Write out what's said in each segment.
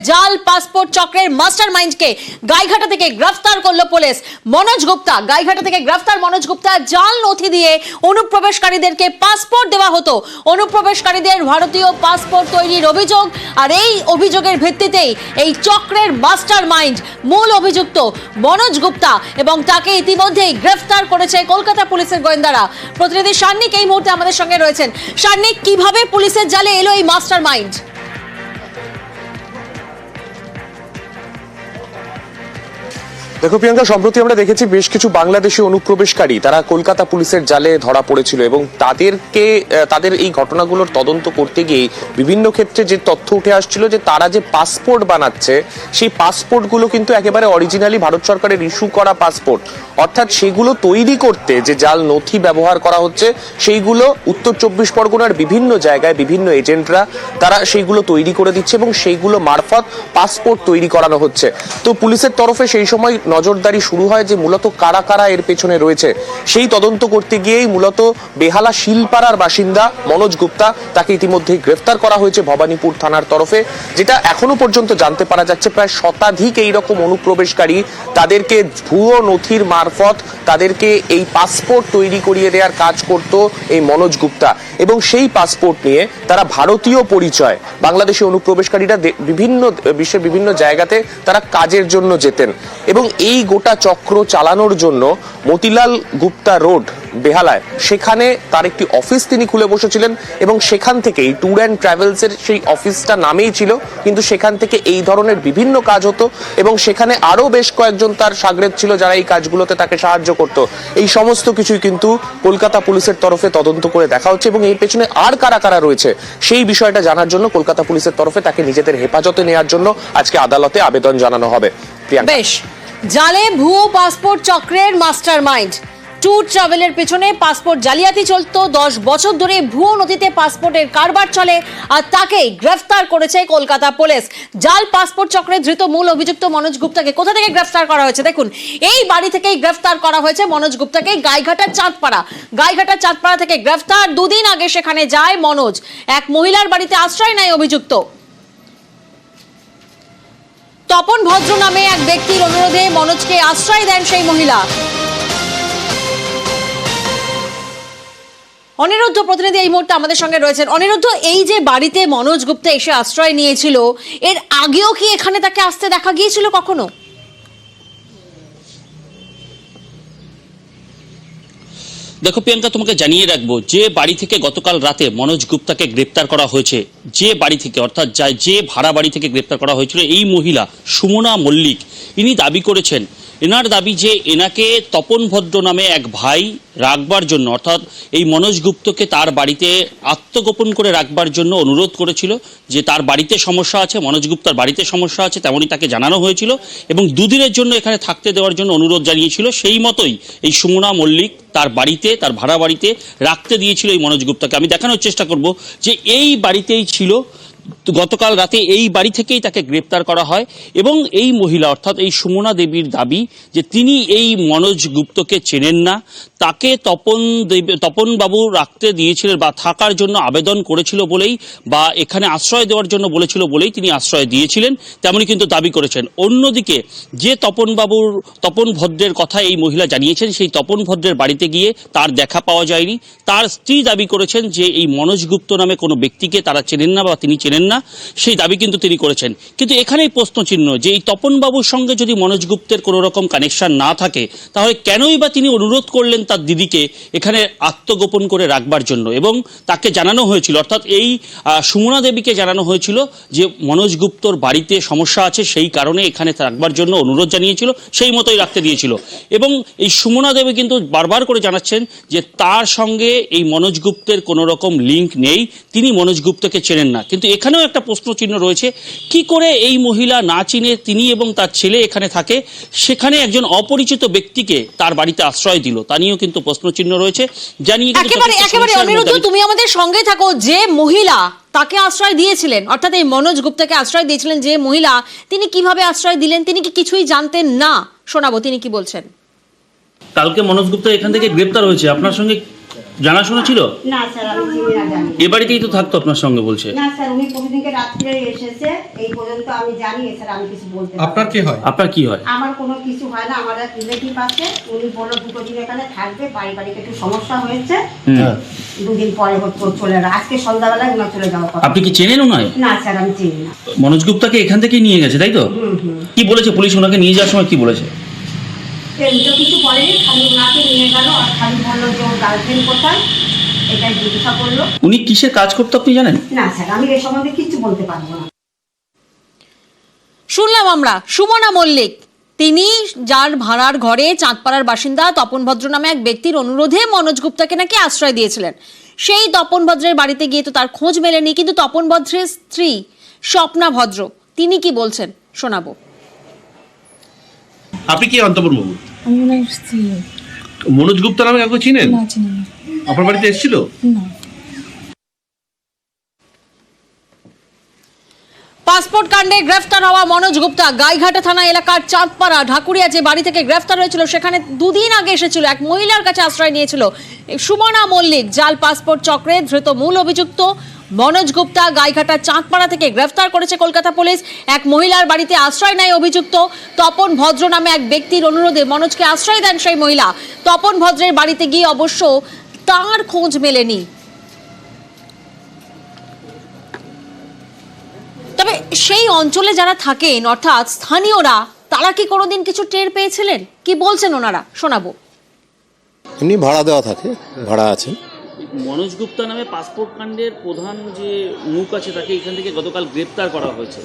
জাল পাসপোর্ট চক্রের মাস্টারমাইন্ডকে গাইঘাটা থেকে গ্রেফতার করলো পুলিশ। মনোজ গুপ্তা, গাইঘাটা থেকে গ্রেফতার মনোজ গুপ্তা। জাল নথি দিয়ে অনুপ্রবেশকারীদেরকে পাসপোর্ট দেওয়া হতো, অনুপ্রবেশকারীদের ভারতীয় পাসপোর্ট তৈরির অভিযোগ। আর এই অভিযোগের ভিত্তিতেই এই চক্রের মাস্টারমাইন্ড মূল অভিযুক্ত মনোজ গুপ্তা, এবং তাকে ইতিমধ্যেই গ্রেফতার করেছে কলকাতা পুলিশের গোয়েন্দারা। প্রতিনিধি সার্নিক এই মুহূর্তে আমাদের সঙ্গে রয়েছেন। সার্নিক, কিভাবে পুলিশের জালে এলো এই মাস্টারমাইন্ড? দেখো প্রিয়াঙ্কা, সম্প্রতি আমরা দেখেছি বেশ কিছু বাংলাদেশি অনুপ্রবেশকারী তারা কলকাতা পুলিশের জালে ধরা পড়েছিল, এবং তাদের এই ঘটনাগুলোর তদন্ত করতে গিয়ে বিভিন্ন ক্ষেত্রে যে তথ্য উঠে আসছিল যে তারা যে পাসপোর্ট বানাচ্ছে সেই পাসপোর্টগুলো কিন্তু একেবারে অরিজিনালি ভারত সরকারের ইস্যু করা পাসপোর্ট, অর্থাৎ সেগুলো তৈরি করতে যে জাল নথি ব্যবহার করা হচ্ছে সেইগুলো উত্তর 24 পরগনার বিভিন্ন জায়গায় বিভিন্ন এজেন্টরা তারা সেইগুলো তৈরি করে দিচ্ছে এবং সেইগুলো মারফত পাসপোর্ট তৈরি করানো হচ্ছে। তো পুলিশের তরফে সেই সময় নজরদারি শুরু হয় যে মূলত কারা কারা এর পেছনে রয়েছে। সেই তদন্ত করতে গিয়েই মূলত বেহালা শিলপাড়ার বাসিন্দা মনোজ গুপ্তা, তাকে ইতিমধ্যেই গ্রেফতার করা হয়েছে ভবানীপুর থানার তরফে। যেটা এখনো পর্যন্ত জানতে পারা যাচ্ছে প্রায় শতাধিক এইরকম অনুপ্রবেশকারী, তাদেরকে ভুয়ো নথির মারফত তাদেরকে এই পাসপোর্ট তৈরি করিয়ে দেওয়ার কাজ করত এই মনোজ গুপ্তা, এবং সেই পাসপোর্ট নিয়ে তারা ভারতীয় পরিচয় বাংলাদেশি অনুপ্রবেশকারীরা বিশ্বের বিভিন্ন জায়গাতে তারা কাজের জন্য যেতেন, এবং এই গোটা চক্র চালানোর জন্য মতিলাল গুপ্তা রোড বেহালায় সেখানে তার একটি অফিস তিনি খুলে বসেছিলেন, এবং সেখান থেকেই ট্যুর অ্যান্ড ট্রাভেলসের সেই অফিসটা নামেই ছিল, কিন্তু সেখান থেকে এই ধরনের বিভিন্ন কাজ হতো, এবং সেখানে আরো বেশ কয়েকজন তার শাগরেদ ছিল যারা এই কাজগুলোতে তাকে সাহায্য করত। এই সমস্ত কিছুই কিন্তু কলকাতা পুলিশের তরফে তদন্ত করে দেখা হচ্ছে, এবং এর পেছনে আর কারা কারা রয়েছে সেই বিষয়টা জানার জন্য কলকাতা পুলিশের তরফে তাকে নিজেদের হেফাজতে নেওয়ার জন্য আজকে আদালতে আবেদন জানানো হবে। বেশ, জালে ভুয়ো পাসপোর্ট চক্রের মাস্টারমাইন্ড, ট্যুর ট্রাভেলের পেছনে পাসপোর্ট জালিয়াতি চলতো, 10 বছর ধরে ভুয়ো নথিতে পাসপোর্টের কারবার চলে, আর তাকেই গ্রেফতার করেছে কলকাতা পুলিশ। জাল পাসপোর্ট চক্রে ধৃত মূল অভিযুক্ত মনোজ গুপ্তাকে কোথা থেকে গ্রেফতার করা হয়েছে দেখুন, এই বাড়ি থেকেই গ্রেফতার করা হয়েছে মনোজ গুপ্তাকে। গাইঘাটার চাঁদপাড়া থেকে গ্রেফতার। দুদিন আগে সেখানে যায় মনোজ, এক মহিলার বাড়িতে আশ্রয় নেয় অভিযুক্ত। তপন ভদ্র নামে এক ব্যক্তির অনুরোধে মনোজকে আশ্রয় দেন সেই মহিলা। অনিরুদ্ধ প্রতিনিধি এই মুহূর্তে আমাদের সঙ্গে রয়েছেন। অনিরুদ্ধ, এই যে বাড়িতে মনোজ গুপ্তা এসে আশ্রয় নিয়েছিল, এর আগেও কি এখানে তাকে আসতে দেখা গিয়েছিল কখনো? দেখো প্রিয়াঙ্কা, তোমাকে জানিয়ে রাখবো যে বাড়ি থেকে গতকাল রাতে মনোজ গুপ্তাকে গ্রেপ্তার করা হয়েছে, যে বাড়ি থেকে অর্থাৎ যে ভাড়া বাড়ি থেকে গ্রেপ্তার করা হয়েছিল, এই মহিলা সুমনা মল্লিক, ইনি দাবি করেছেন, এনার দাবি যে এনাকে তপন ভদ্র নামে এক ভাই রাখবার জন্য, অর্থাৎ এই মনোজ গুপ্তকে তার বাড়িতে আত্মগোপন করে রাখবার জন্য অনুরোধ করেছিল, যে তার বাড়িতে সমস্যা আছে, মনোজ গুপ্তার বাড়িতে সমস্যা আছে, তেমনই তাকে জানানো হয়েছিল, এবং দুদিনের জন্য এখানে থাকতে দেওয়ার জন্য অনুরোধ জানিয়েছিল। সেই মতোই এই সুমনা মল্লিক তার বাড়িতে, তার ভাড়া বাড়িতে রাখতে দিয়েছিল এই মনোজ গুপ্তাকে। আমি দেখানোর চেষ্টা করব যে এই বাড়িতেই ছিল গতকাল রাতে, এই বাড়ি থেকেই তাকে গ্রেপ্তার করা হয়, এবং এই মহিলা অর্থাৎ এই সুমনা দেবীর দাবি যে তিনি এই মনোজ গুপ্তকে চেনেন না, তাকে তপন বাবু রাখতে দিয়েছিলেন বা থাকার জন্য আবেদন করেছিল বলেই, বা এখানে আশ্রয় দেওয়ার জন্য বলেছিল বলেই তিনি আশ্রয় দিয়েছিলেন, তেমনই কিন্তু দাবি করেছেন। অন্যদিকে যে তপন ভদ্রের কথা এই মহিলা জানিয়েছেন, সেই তপন ভদ্রের বাড়িতে গিয়ে তার দেখা পাওয়া যায়নি। তার স্ত্রী দাবি করেছেন যে এই মনোজ গুপ্ত নামে কোনো ব্যক্তিকে তারা চেনেন না বা তিনি চেনেন না, সেই দাবি কিন্তু তিনি করেছেন। কিন্তু এখানেই প্রশ্নচিহ্ন যে এই তপন বাবুর সঙ্গে যদি মনোজ গুপ্তের কোনো রকম কানেকশন না থাকে, তাহলে কেনই বা তিনি অনুরোধ করলেন তার দিদিকে এখানে আত্মগোপন করে রাখবার জন্য, এবং তাকে জানানো হয়েছিল, অর্থাৎ এই সুমনা দেবীকে জানানো হয়েছিল যে মনোজ গুপ্তর বাড়িতে সমস্যা আছে, সেই কারণে এখানে রাখবার জন্য অনুরোধ জানিয়েছিল, সেই মতোই রাখতে দিয়েছিল। এবং এই সুমনা দেবী কিন্তু বারবার করে জানাচ্ছেন যে তার সঙ্গে এই মনোজ গুপ্তের কোনো রকম লিঙ্ক নেই, তিনি মনোজ গুপ্তকে চেনেন না। কিন্তু এখানেও একটা প্রশ্নচিহ্ন রয়েছে, কি করে এই মহিলা না চিনে তিনি এবং তার ছেলে এখানে থাকে, সেখানে একজন অপরিচিত ব্যক্তিকে তার বাড়িতে আশ্রয় দিল, তা নিয়েও কিন্তু প্রশ্নচিহ্ন রয়েছে। জানিয়ে একেবারে অনিরুদ্ধ, তুমি আমাদের সঙ্গে থাকো। যে মহিলা তাকে আশ্রয় দিয়েছিলেন, অর্থাৎ এই মনোজ গুপ্তাকে আশ্রয় দিয়েছিলেন যে মহিলা, তিনি কিভাবে আশ্রয় দিলেন? তিনি কি কিছুই জানতেন না? শোনাবো তিনি কি বলছেন। কালকে মনোজ গুপ্তা এখান থেকে গ্রেপ্তার হয়েছে, আপনার সঙ্গে জানাশোনা ছিল? না স্যার, আমি চিনি না, জানি এ বাড়িতেই তো থাকতো আপনার সঙ্গে বলছে। না স্যার, উনি প্রতিদিনকে রাত্রে এসেছে, এই পর্যন্ত আমি জানি। স্যার আমি কিছু বলতে পারি না। আপনার কি হয়? আপনার কি হয়? আমার কোনো কিছু হয় না। আমার এক রিলেটিভ আছে, উনি বললো 2 দিন এখানে থাকবে, বাড়িতে একটু সমস্যা হয়েছে, 2 দিন পরে চলে যাবে। আজকে সন্ধ্যাবেলায় উনার চলে যাওয়ার কথা। আপনি কি চেনেন ওনায়? না স্যার, আমি চিনি না। মনোজ গুপ্তাকে এখান থেকে নিয়ে গেছে, তাই তো? কি বলেছে পুলিশ ওনাকে নিয়ে যাওয়ার সময়? কি বলেছে? এমনি তো কিছু বলেনি, খালি ওনাকে নিয়ে গেল আর খালি বললো যে ওর গার্লফ্রেন্ড কোথায়, এটাই জিজ্ঞাসা করলো। উনি কিসের কাজ করতো আপনি জানেন? না স্যার, আমি এই সম্বন্ধে কিছু বলতে পারবো না। শুনলাম আমরা সুমনা মল্লিক, তিনি যার ভাড়ার ঘরে চাঁদপাড়ার বাসিন্দা তপন ভদ্র নামে এক ব্যক্তির অনুরোধে মনোজ গুপ্তাকে নাকি আশ্রয় দিয়েছিলেন। সেই তপন ভদ্রের বাড়িতে গিয়ে তো তার খোঁজ মেলেনি, কিন্তু তপন ভদ্রের স্ত্রী স্বপ্না ভদ্র তিনি কি বলছেন শোনাবো। আপনি কি অন্তপন বাবু? আমি ওনার স্ত্রী। মনোজ গুপ্তা নামে কাউকে চিনেন? না, চিনি না। আপনার বাড়িতে এসেছিল? না। পাসপোর্ট কাণ্ডে গ্রেফতার হওয়া মনোজ গুপ্তা গাইঘাটা থানা এলাকার চাঁদপাড়া ঢাকুরিয়া যে বাড়ি থেকে গ্রেফতার হয়েছিল, সেখানে 2 দিন আগে এসেছিল, এক মহিলার কাছে আশ্রয় নিয়েছিল। সুমনা মল্লিক জাল পাসপোর্ট চক্রে ধৃত মূল অভিযুক্ত মনোজ গুপ্তা গাইঘাটা চাঁদপাড়া থেকে গ্রেফতার করেছে কলকাতা পুলিশ। এক মহিলার বাড়িতে আশ্রয় নেয় অভিযুক্ত তপন ভদ্র নামে এক ব্যক্তির অনুরোধে মনোজকে আশ্রয় দেন সেই মহিলা। তপন ভদ্রের বাড়িতে গিয়ে অবশ্য তার খোঁজ মেলেনি। তবে সেই অঞ্চলে যারা থাকেন অর্থাৎ স্থানীয়রা, তারা কি কোনোদিন কিছু টের পেয়েছিলেন? কি বলছেন ওনারা শোনাবো। এমনি ভাড়া দেওয়া থাকে, ভাড়া আছে। মনোজ গুপ্তা নামে পাসপোর্ট কাণ্ডের প্রধান যে মুখ আছে, তাকে এখান থেকে গতকাল গ্রেফতার করা হয়েছে।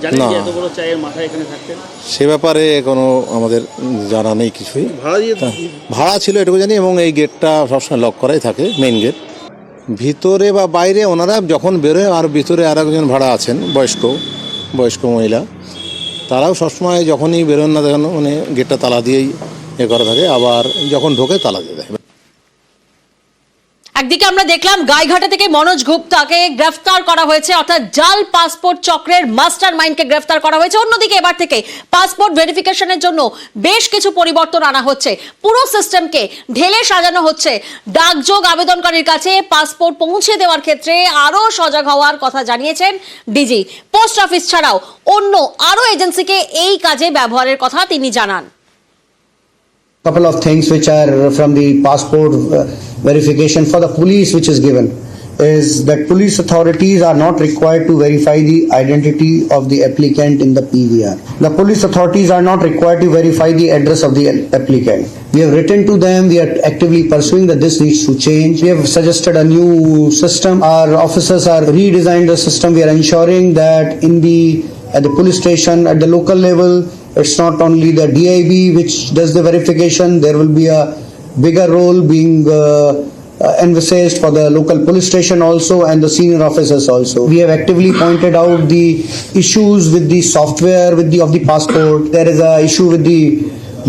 জানেন যে এত বড় চায়ের মাথায় এখানে থাকতেন? সে ব্যাপারে কোনো আমাদের জানা নেই কিছুই। ভাড়া ছিল এটুকু জানি, এবং এই গেটটা সবসময় লক করাই থাকে, মেইন গেট। ভিতরে বা বাইরে ওনারা যখন বেরোয়, আর ভিতরে আর একজন ভাড়া আছেন বয়স্ক মহিলা, তারাও সবসময় যখনই বেরোন না দেখেন উনি গেটটা তালা দিয়েই করা থাকে, আবার যখন ঢোকে তালা দিয়ে দেয়। একদিকে আমরা দেখলাম গাইঘাটা থেকে মনোজ গুপ্তাকে গ্রেফতার করা হয়েছে, অর্থাৎ জাল পাসপোর্ট চক্রের মাস্টার মাইন্ডকে গ্রেফতার করা হয়েছে। অন্যদিকে এবার থেকে পাসপোর্ট ভেরিফিকেশনের জন্য বেশ কিছু পরিবর্তন আনা হচ্ছে, পুরো সিস্টেমকে ঢেলে সাজানো হচ্ছে। ডাকযোগ আবেদনকারীর কাছে পাসপোর্ট পৌঁছে দেওয়ার ক্ষেত্রে আরো সজাগ হওয়ার কথা জানিয়েছেন ডিজি। পোস্ট অফিস ছাড়াও অন্য আরো এজেন্সিকে এই কাজে ব্যবহারের কথা তিনি জানান। Couple of things which are from the passport verification for the police which is given is that police authorities are not required to verify the identity of the applicant in the PVR. The police authorities are not required to verify the address of the applicant. We have written to them, we are actively pursuing that this needs to change. We have suggested a new system. Our officers are redesigned the system. We are ensuring that at the police station, at the local level, it's not only the DIB which does the verification, there will be a bigger role being envisaged for the local police station also and the senior officers also. We have actively pointed out the issues with the software of the passport. There is a issue with the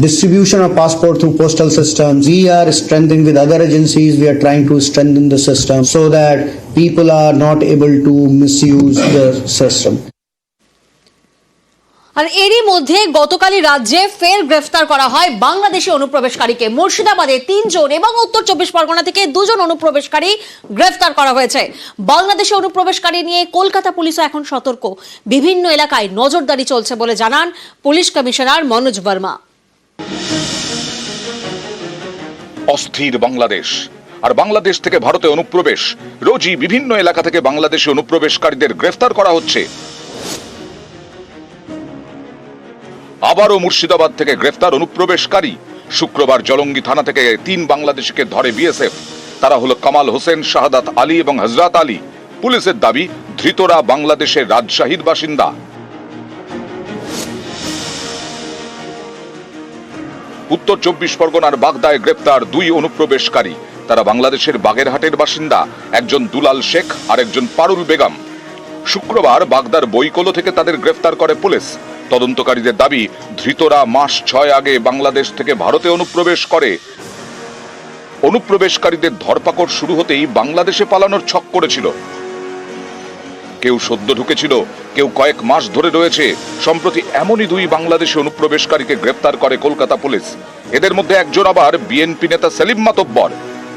distribution of passport through postal systems. We are strengthening with other agencies. We are trying to strengthen the system so that people are not able to misuse the system. আর এরই মধ্যে গতকালই রাজ্যে ফের গ্রেফতার করা হয় বাংলাদেশি অনুপ্রবেশকারীকে। মুর্শিদাবাদে 3 জন এবং উত্তর 24 পরগনা থেকে 2 জন অনুপ্রবেশকারী গ্রেফতার করা হয়েছে। বাংলাদেশি অনুপ্রবেশকারী নিয়ে কলকাতা পুলিশও এখন সতর্ক, বিভিন্ন এলাকায় নজরদারি চলছে বলে জানান পুলিশ কমিশনার মনোজ বর্মা। অস্থির বাংলাদেশ আর বাংলাদেশ থেকে ভারতে অনুপ্রবেশ, রোজই বিভিন্ন এলাকা থেকে বাংলাদেশি অনুপ্রবেশকারীদের গ্রেফতার করা হচ্ছে। আবারও মুর্শিদাবাদ থেকে গ্রেফতার অনুপ্রবেশকারী। শুক্রবার জলঙ্গি থানা থেকে 3 বাংলাদেশিকে ধরে বিএসএফ। তারা হলো কামাল হোসেন, শাহাদাত আলী এবং হযরত আলী। পুলিশের দাবি ধৃতরা বাংলাদেশের রাজশাহীর বাসিন্দা। উত্তর 24 পরগনার বাগদায় গ্রেফতার 2 অনুপ্রবেশকারী। তারা বাংলাদেশের বাগেরহাটের বাসিন্দা, একজন দুলাল শেখ আর একজন পারুল বেগম। শুক্রবার বাগদার বইকোলো থেকে তাদের গ্রেফতার করে পুলিশ। তদন্তকারীদের দাবি ধৃতরা মাস 6 আগে বাংলাদেশ থেকে ভারতে অনুপ্রবেশ করে। অনুপ্রবেশকারীদের ধরপাকড় শুরু হতেই বাংলাদেশে পালানোর ছক করেছিল। কেউ সদ্য ঢুকেছিল, কেউ কয়েক মাস ধরে রয়েছে। সম্প্রতি এমনই 2 বাংলাদেশি অনুপ্রবেশকারীকে গ্রেফতার করে কলকাতা পুলিশ। এদের মধ্যে একজন আবার বিএনপি নেতা সেলিম মাতব্বর।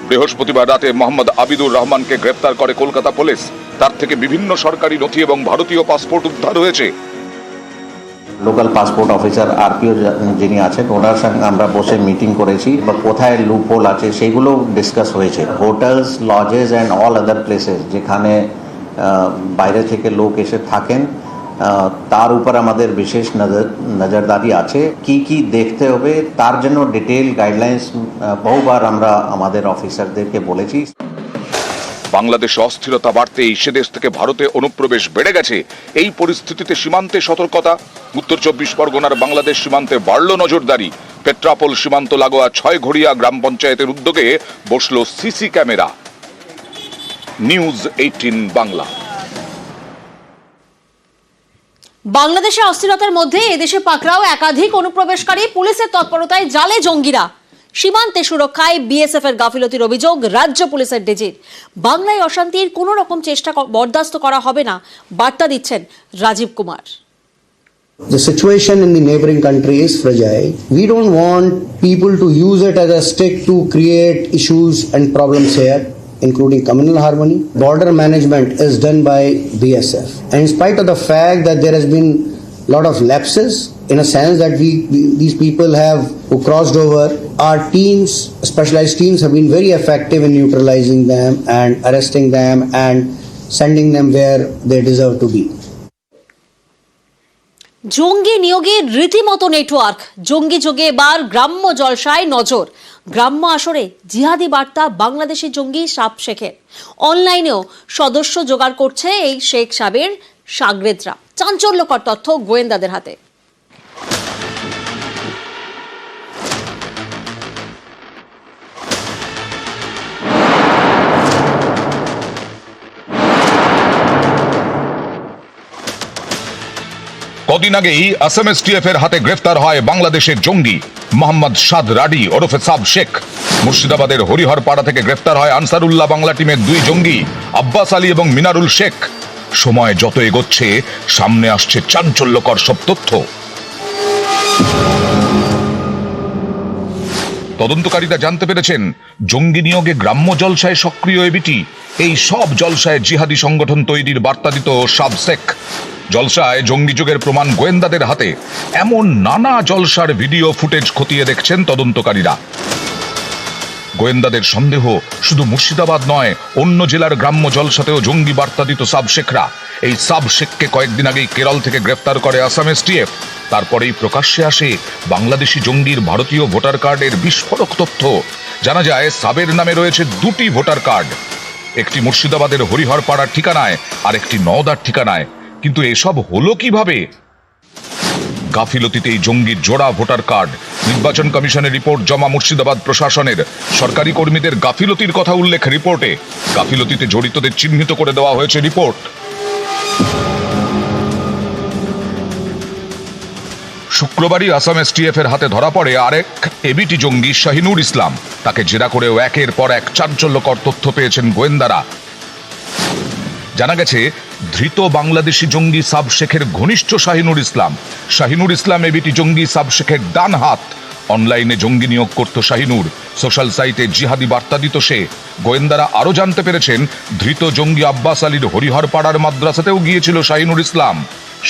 বৃহস্পতিবার রাতে মোহাম্মদ আবিদুর রহমানকে গ্রেপ্তার করে কলকাতা পুলিশ। তার থেকে বিভিন্ন সরকারি নথি এবং ভারতীয় পাসপোর্ট উদ্ধার হয়েছে। লোকাল পাসপোর্ট অফিসার আরপিও যিনি আছেন ওনার সঙ্গে আমরা বসে মিটিং করেছি বা কোথায় লুপ হোল আছে সেগুলো ডিসকাস হয়েছে। Hotels, lodges and all other places যেখানে বাইরে থেকে লোক এসে থাকেন তার উপর আমাদের বিশেষ নজরদারি আছে। কি কি দেখতে হবে তার জন্য ডিটেইল গাইডলাইন্স বহুবার আমরা আমাদের অফিসারদেরকে বলেছি। বাংলাদেশে অস্থিরতা বাড়তেই সে দেশ থেকে ভারতে অনুপ্রবেশ বেড়ে গেছে। এই পরিস্থিতিতে সীমান্তে সতর্কতা। উত্তর 24 পরগনার বাংলাদেশ সীমান্তে বাড়ল নজরদারি। পেট্রাপোল সীমান্ত লাগোয়া 6 ঘড়িয়া গ্রাম পঞ্চায়েতের উদ্যোগে বসল সিসি ক্যামেরা। নিউজ 18 বাংলা। বাংলাদেশে অস্থিরতার মধ্যে এদেশে পাকড়াও একাধিক অনুপ্রবেশকারী, পুলিশের তৎপরতায় জালে জঙ্গিরা। সীমান্তে সুরক্ষায় বিএসএফ এর গাফিলতির অভিযোগ রাজ্য পুলিশের ডিজির। বাংলায় অশান্তির কোনো রকম চেষ্টা বরদাস্ত করা হবে না, বার্তা দিচ্ছেন Rajib Kumar. The situation in the neighboring country is fragile. We don't want people to use it as a stick to create issues and problems here, including communal harmony. Border management is done by BSF. And in spite of the fact that there has been a lot of lapses, in a sense that these people who crossed over, our teams, specialized teams have been very effective in neutralizing them and arresting them and sending them where they deserve to be. জঙ্গি নিয়োগের রীতিমতো network. জঙ্গি যোগে এবার গ্রাম্য জলসায় নজর। গ্রাম্য আসরে জিহাদি বার্তা বাংলাদেশি জঙ্গি সাব শেখের। অনলাইনেও সদস্য জোগাড় করছে এই শেখ সাবের সাগরেদরা। চাঞ্চল্যকর তথ্য গোয়েন্দাদের হাতে। কদিন আগেই এসএমএসটিএফ এর হাতে গ্রেফতার হয় বাংলাদেশের জঙ্গি মোহাম্মদ সাদ রাডি ওরফে সাব শেখ। মুর্শিদাবাদের হরিহরপাড়া থেকে গ্রেফতার হয় আনসারুল্লাহ বাংলা টিমের 2 জঙ্গি আব্বাস আলী এবং মিনারুল শেখ। সময় যত এগোচ্ছে সামনে আসছে চাঞ্চল্যকর সব তথ্য। তদন্তকারীরা জানতে পেরেছেন জঙ্গি নিয়োগে গ্রাম্য জলসায় সক্রিয় এবিটি। এই সব জলসায় জিহাদি সংগঠন তৈরির বার্তা দিত সাব শেখ। জলসায় জঙ্গি যুগের প্রমাণ গোয়েন্দাদের হাতে। এমন নানা জলসার ভিডিও ফুটেজ খতিয়ে দেখছেন তদন্তকারীরা। গোয়েন্দাদের সন্দেহ শুধু মুর্শিদাবাদ নয়, অন্য জেলার গ্রাম্য জলসাতেও জঙ্গি বার্তা দিত সাব শেখরা। এই সাব শেখকে কয়েকদিন আগেই কেরল থেকে গ্রেফতার করে আসাম এসটিএফ। তারপরেই প্রকাশ্যে আসে বাংলাদেশি জঙ্গির ভারতীয় ভোটার কার্ডের বিস্ফোরক তথ্য। জানা যায় সাবের নামে রয়েছে 2টি ভোটার কার্ড, একটি মুর্শিদাবাদের হরিহরপাড়ার ঠিকানায় আর একটি নওদার ঠিকানায়। কিন্তু এসব হলো কিভাবে? গাফিলতিতে এই জঙ্গির জোড়া ভোটার কার্ড। নির্বাচন কমিশনের রিপোর্ট জমা মুর্শিদাবাদ প্রশাসনের। সরকারি কর্মীদের গাফিলতির কথা উল্লেখ রিপোর্টে। গাফিলতিতে জড়িতদের চিহ্নিত করে দেওয়া হয়েছে রিপোর্ট। শুক্রবারই আসাম এসটিএফ এর হাতে ধরা পড়ে আরেক এবিটি জঙ্গি শাহিনুর ইসলাম। তাকে জেরা করেও একের পর এক চাঞ্চল্যকর তথ্য পেয়েছেন গোয়েন্দারা। জানা গেছে ধৃত বাংলাদেশি জঙ্গি সাব শেখের ঘনিষ্ঠ শাহিনুর ইসলাম। শাহিনুর ইসলাম এবিটি জঙ্গি সাব শেখের ডান হাত। অনলাইনে জঙ্গি নিয়োগ করত শাহিনুর, সোশ্যাল সাইটে জিহাদি বার্তা দিত সে। গোয়েন্দারা আরও জানতে পেরেছেন ধৃত জঙ্গি আব্বাস আলীর হরিহরপাড়ার মাদ্রাসাতেও গিয়েছিল শাহিনুর ইসলাম।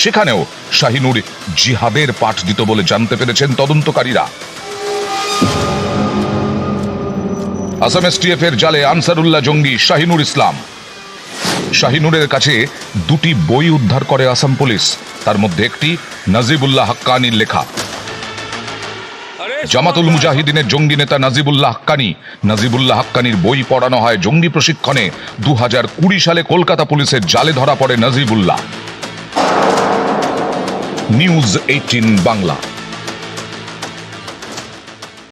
সেখানেও শাহিনুর জিহাদের পাঠ দিত বলে জানতে পেরেছেন তদন্তকারীরা। আসাম এসটিএফ এর জালে আনসারুল্লাহ জঙ্গি শাহিনুর ইসলাম। শাহিনুরের কাছে 2টি বই উদ্ধার করে আসাম পুলিশ। তার মধ্যে একটি নাজিবুল্লাহ হাক্কানির লেখা। জামাতুল মুজাহিদিনের জঙ্গি নেতা নাজিবুল্লাহ হাক্কানি। নাজিবুল্লাহ হাক্কানির বই পড়ানো হয় জঙ্গি প্রশিক্ষণে। 2020 সালে কলকাতা পুলিশের জালে ধরা পড়ে নাজিবুল্লাহ। নিউজ 18 বাংলা।